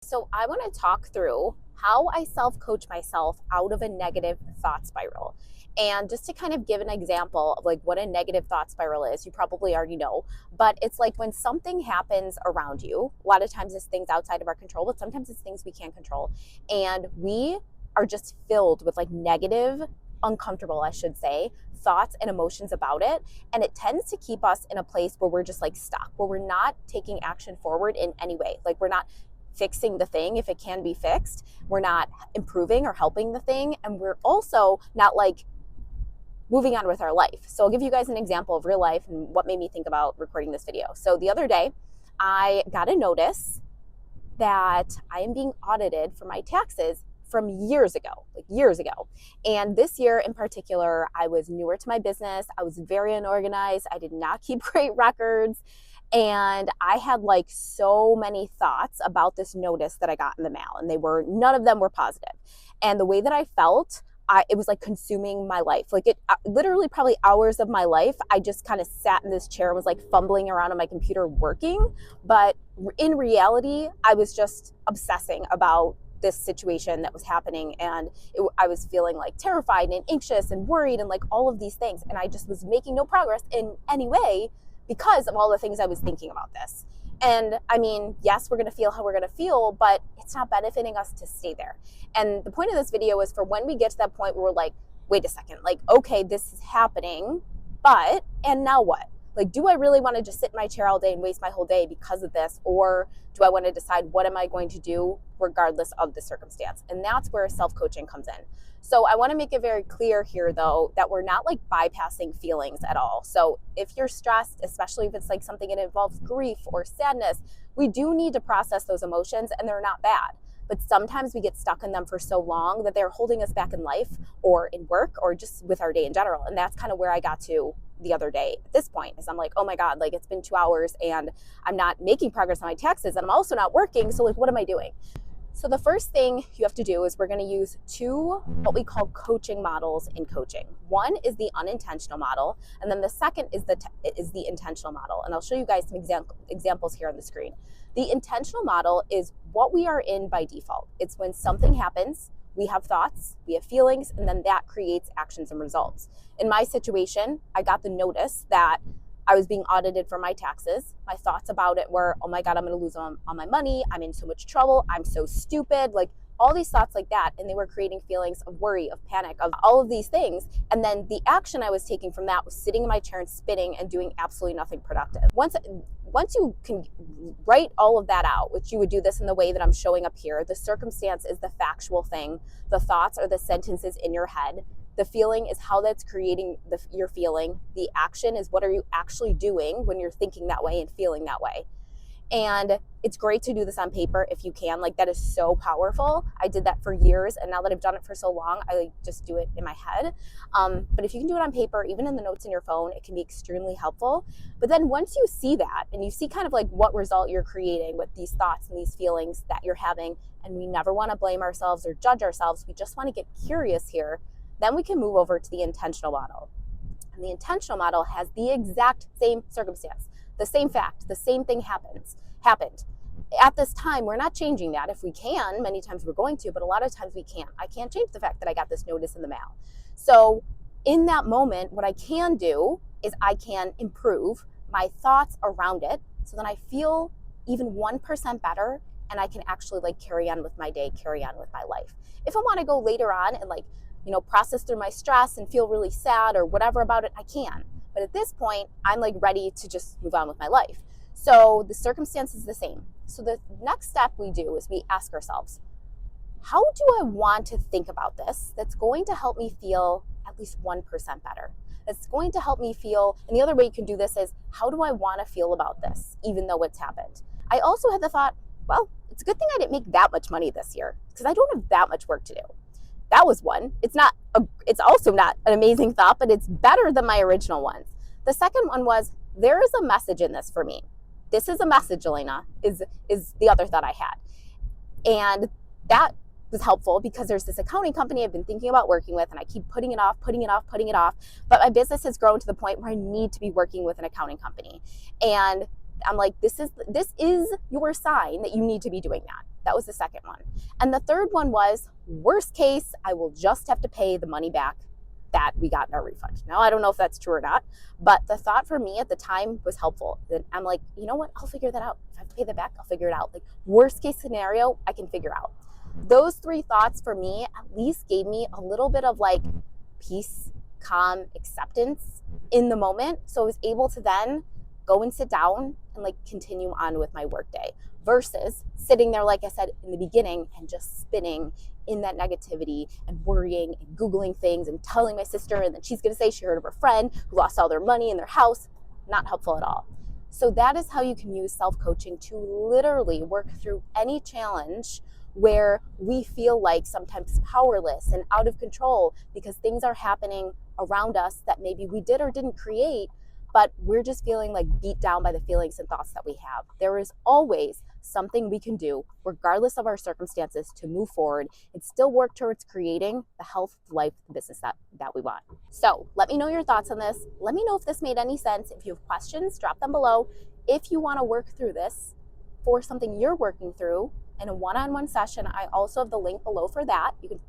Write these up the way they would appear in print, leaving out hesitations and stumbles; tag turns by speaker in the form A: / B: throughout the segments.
A: So I want to talk through how I self-coach myself out of a negative thought spiral. And just to kind of give an example of like what a negative thought spiral is, you probably already know, but it's like when something happens around you, a lot of times it's things outside of our control, but sometimes it's things we can't control. And we are just filled with like negative, uncomfortable, I should say, thoughts and emotions about it. And it tends to keep us in a place where we're just like stuck, where we're not taking action forward in any way. Like we're not fixing the thing if it can be fixed. We're not improving or helping the thing. And we're also not like moving on with our life. So I'll give you guys an example of real life and what made me think about recording this video. So the other day, I got a notice that I am being audited for my taxes from years ago, like years ago. And this year in particular, I was newer to my business. I was very unorganized. I did not keep great records. And I had like so many thoughts about this notice that I got in the mail, and none of them were positive. And the way that I felt, it was like consuming my life. Like it literally probably hours of my life. I just kind of sat in this chair and was like fumbling around on my computer working. But in reality, I was just obsessing about this situation that was happening. And I was feeling like terrified and anxious and worried and like all of these things. And I just was making no progress in any way because of all the things I was thinking about this. And I mean, yes, we're going to feel how we're going to feel, but it's not benefiting us to stay there. And the point of this video is for when we get to that point where we're like, wait a second, like, okay, this is happening, and now what? Like, do I really want to just sit in my chair all day and waste my whole day because of this? Or do I want to decide what am I going to do regardless of the circumstance? And that's where self-coaching comes in. So I want to make it very clear here, though, that we're not like bypassing feelings at all. So if you're stressed, especially if it's like something that involves grief or sadness, we do need to process those emotions, and they're not bad. But sometimes we get stuck in them for so long that they're holding us back in life or in work or just with our day in general. And that's kind of where I got to the other day at this point, is I'm like, oh my God, like it's been 2 hours and I'm not making progress on my taxes, and I'm also not working. So like, what am I doing? So the first thing you have to do is we're going to use two what we call coaching models in coaching. One is the unintentional model, and then the second is the intentional model. And I'll show you guys some examples here on the screen. The intentional model is what we are in by default. It's when something happens, we have thoughts, we have feelings, and then that creates actions and results. In my situation, I got the notice that I was being audited for my taxes. My thoughts about it were, oh my God, I'm going to lose all my money. I'm in so much trouble. I'm so stupid. Like all these thoughts like that. And they were creating feelings of worry, of panic, of all of these things. And then the action I was taking from that was sitting in my chair and spinning and doing absolutely nothing productive. Once you can write all of that out, which you would do this in the way that I'm showing up here, the circumstance is the factual thing. The thoughts are the sentences in your head. The feeling is how that's creating your feeling. The action is what are you actually doing when you're thinking that way and feeling that way. And it's great to do this on paper if you can. Like that is so powerful. I did that for years, and now that I've done it for so long, I like just do it in my head. But if you can do it on paper, even in the notes in your phone, it can be extremely helpful. But then once you see that and you see kind of like what result you're creating with these thoughts and these feelings that you're having, and we never want to blame ourselves or judge ourselves, we just want to get curious here, then we can move over to the intentional model. And the intentional model has the exact same circumstance, the same fact, the same thing happened. At this time, we're not changing that. If we can, many times we're going to, but a lot of times we can't. I can't change the fact that I got this notice in the mail. So in that moment, what I can do is I can improve my thoughts around it so then I feel even 1% better, and I can actually like carry on with my day, carry on with my life. If I want to go later on and like, process through my stress and feel really sad or whatever about it, I can. But at this point, I'm like ready to just move on with my life. So the circumstance is the same. So the next step we do is we ask ourselves, how do I want to think about this that's going to help me feel at least 1% better? That's going to help me feel, and the other way you can do this is, how do I want to feel about this, even though it's happened? I also had the thought, well, it's a good thing I didn't make that much money this year because I don't have that much work to do. That was one. It's also not an amazing thought, but it's better than my original ones. The second one was, there is a message in this for me. This is a message, Elena, is the other thought I had. And that was helpful because there's this accounting company I've been thinking about working with, and I keep putting it off. But my business has grown to the point where I need to be working with an accounting company. And I'm like, this is your sign that you need to be doing that. That was the second one. And the third one was, worst case, I will just have to pay the money back that we got in our refund. Now, I don't know if that's true or not, but the thought for me at the time was helpful. Then I'm like, you know what? I'll figure that out. If I have to pay that back, I'll figure it out. Like, worst case scenario, I can figure out. Those three thoughts for me at least gave me a little bit of like peace, calm, acceptance in the moment. So I was able to then go and sit down and like continue on with my workday versus sitting there, like I said in the beginning, and just spinning in that negativity and worrying and Googling things and telling my sister, and then she's going to say she heard of her friend who lost all their money in their house. Not helpful at all. So that is how you can use self-coaching to literally work through any challenge where we feel like sometimes powerless and out of control because things are happening around us that maybe we did or didn't create, but we're just feeling like beat down by the feelings and thoughts that we have. There is always something we can do, regardless of our circumstances, to move forward and still work towards creating the health, life, business that we want. So let me know your thoughts on this. Let me know if this made any sense. If you have questions, drop them below. If you want to work through this for something you're working through in a one-on-one session, I also have the link below for that. You can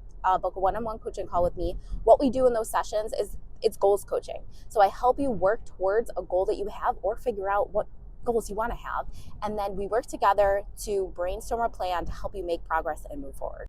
A: book a one-on-one coaching call with me. What we do in those sessions is it's goals coaching. So I help you work towards a goal that you have or figure out what goals you want to have. And then we work together to brainstorm a plan to help you make progress and move forward.